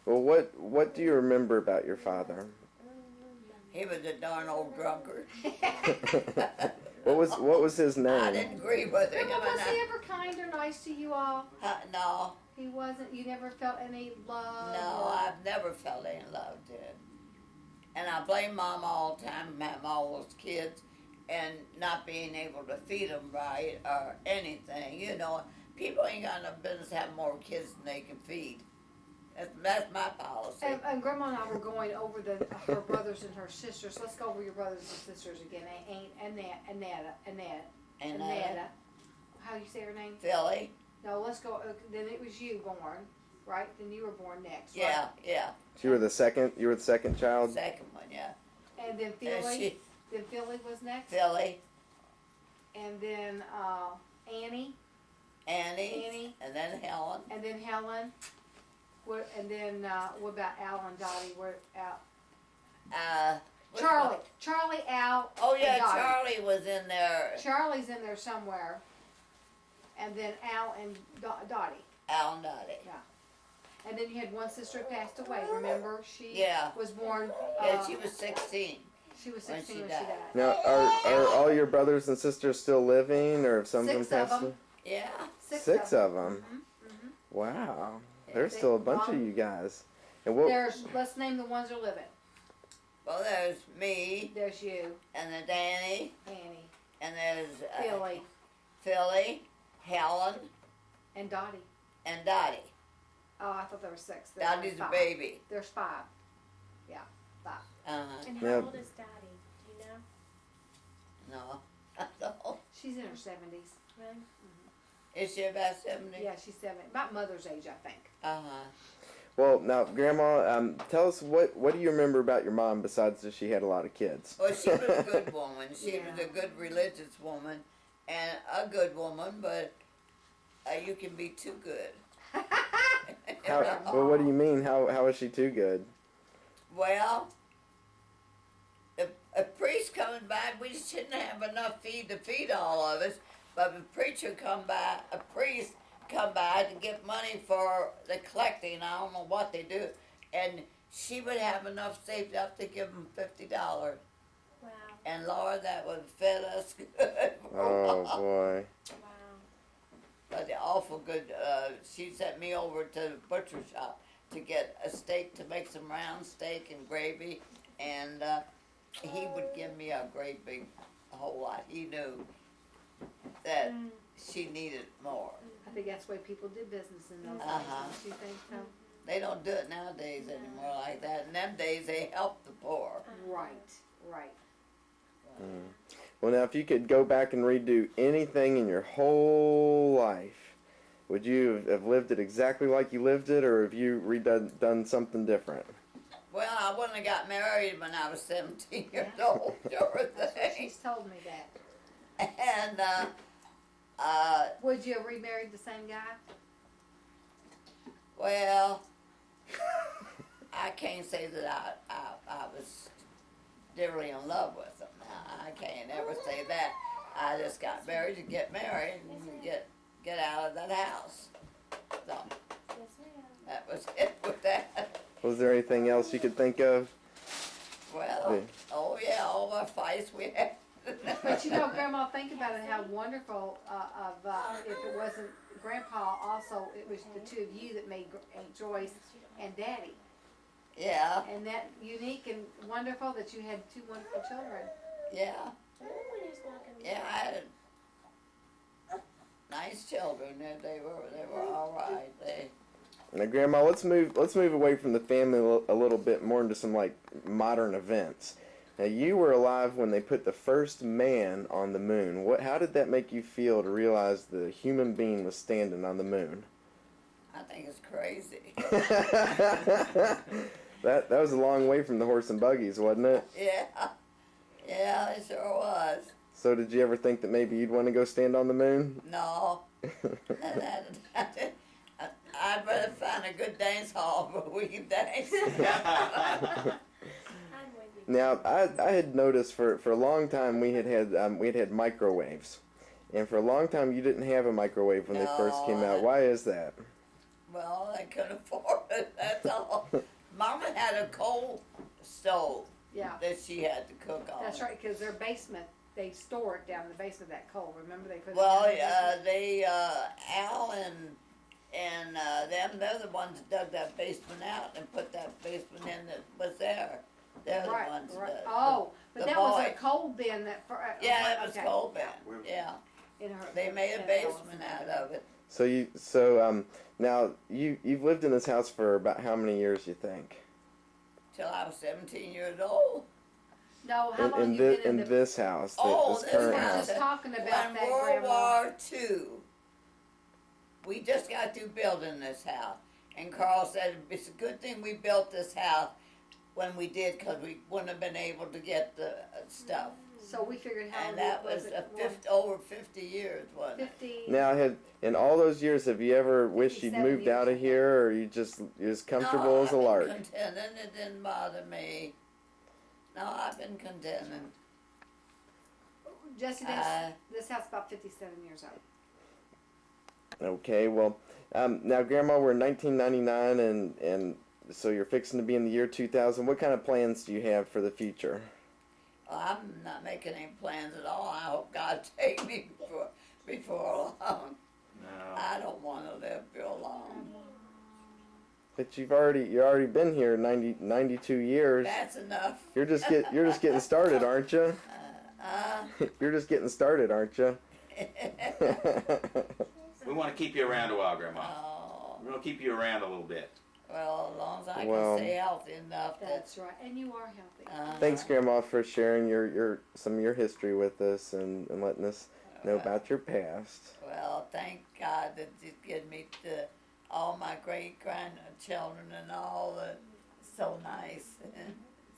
Well, what do you remember about your father? He was a darn old drunkard. What was his name? I didn't agree with him. Grandma, was he ever kind or nice to you all? No. He wasn't. You never felt any love? No, I've never felt any love, dude. And I blame Mom all the time, having all those kids, and not being able to feed them right or anything. You know, people ain't got no business having more kids than they can feed. That's my policy. And Grandma and I were going over her brothers and her sisters. Let's go over your brothers and sisters again. Annetta. How do you say her name? Philly. No, let's go. Then it was you born, right? Then you were born next. Yeah, right? yeah. You were the second child? Second one, yeah. And then Philly. Then Philly was next. Philly. And then Annie. Annie. And then Helen. And then Helen. And then what about Al and Dottie? Where Al? Charlie, Al. Oh yeah, and Dottie. Charlie was in there. Charlie's in there somewhere. And then Al and Dottie. Al and Dottie. Yeah. And then you had one sister who passed away. Remember, she was born. Yeah, she was 16. She was 16 when she died. Now, are all your brothers and sisters still living, or have some of them Six of passed? them. Yeah. Six of them. Mm-hmm. Wow. There's still a bunch of you guys. And what? Let's name the ones that are living. Well, there's me. There's you. And then Annie. And there's Philly, Helen. And Dottie. And Dottie. Oh, I thought there were 6. Dottie's a baby. There's 5. Yeah, 5. Uh-huh. And how old is Dottie? Do you know? No, I don't. She's in her 70s. Really? Mm-hmm. Is she about 70? Yeah, she's 70. About mother's age, I think. Uh-huh. Well, now, Grandma, tell us what do you remember about your mom besides that she had a lot of kids? Well, she was a good woman. She was a good religious woman and a good woman, but you can be too good. Well, what do you mean? How is she too good? Well, a priest coming by, we shouldn't have enough feed to feed all of us, but a priest come by to get money for the collecting. I don't know what they do, and she would have enough saved up to give them $50. Wow. And Lord, that would fed us good. Oh boy. Wow. But awful good. She sent me over to the butcher shop to get a steak, to make some round steak and gravy, and he would give me a great big whole lot. He knew that she needed more. I think that's the way people did business in those days. Don't you think so? They don't do it nowadays anymore like that. In them days, they helped the poor. Right. Well, now, if you could go back and redo anything in your whole life, would you have lived it exactly like you lived it, or have you done something different? Well, I wouldn't have got married when I was 17 years old, sure thing. She's told me that. And, would you have remarried the same guy? well, I can't say that I was dearly in love with him. I can't ever say that. I just got married to get married and get out of that house. So, Yes, ma'am. that was it with that. Was there anything else you could think of? Well, oh yeah, all our fights we had. But you know, Grandma, think about it, how wonderful if it wasn't Grandpa, also it was the two of you that made Joyce and Daddy. Yeah. And that unique and wonderful that you had 2 wonderful children. Yeah. Yeah, I Yeah. had nice children. They were all right. Now, Grandma, let's move away from the family a little bit more into some like modern events. Now, you were alive when they put the first man on the moon. How did that make you feel to realize the human being was standing on the moon? I think it's crazy. That was a long way from the horse and buggies, wasn't it? Yeah, it sure was. So did you ever think that maybe you'd want to go stand on the moon? No. I'd rather find a good dance hall where we can dance. I'm with you. Now, I had noticed for a long time we had microwaves, and for a long time you didn't have a microwave when they first came out. Why is that? Well, I couldn't afford it, that's all. had a coal stove Yeah, that she had to cook on. that's right, cause their basement, they store it down in the basement of that coal, remember they put it Well, down in the basement? they Al and them, they're the ones that dug that basement out and put that basement in that was there. They're Right, the ones right. that. Oh, but the that was a boy- coal bin that, Yeah, it was okay. coal bin. Yeah, In her- they made a in basement Allison's out of it. So now you've lived in this house for about how many years you think? Till I was 17 years old. No, how long In you this been in the? this house, Oh, this this current We were house. just talking about When that, World Grandma. War II, we just got through building this house. And Carl said, it's a good thing we built this house when we did, because we wouldn't have been able to get the stuff. So we figured how And long that was it? over 50 years, wasn't it? 50. Now, in all those years, have you ever wished you'd 57 moved out years, I of here, or you just you're as comfortable no, as a I've lark? been contented. It didn't bother me. No, I've been contented. Jesse, this house is about 57 years old. Okay, well, now, Grandma, we're in 1999, and so you're fixing to be in the year 2000. What kind of plans do you have for the future? Well, I'm not making any plans at all. I hope God take me before long. No. I don't want to live real long. But you're already been here 92 years. That's enough. You're just getting started, aren't you? You're just getting started, aren't you? We want to keep you around a while, Grandma. Oh, We're going to keep you around a little bit. well, as long as I Well, can stay healthy enough. That's right, and you are healthy. Thanks, Grandma, for sharing some of your history with us and letting us know about your past. Well, thank God that He's given me all my great grandchildren and all. So nice.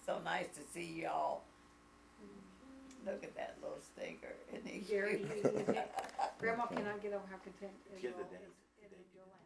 So nice to see y'all. Look at that little stinker. Isn't he Gary, cute? Grandma cannot get over how content Get the is date. in your life.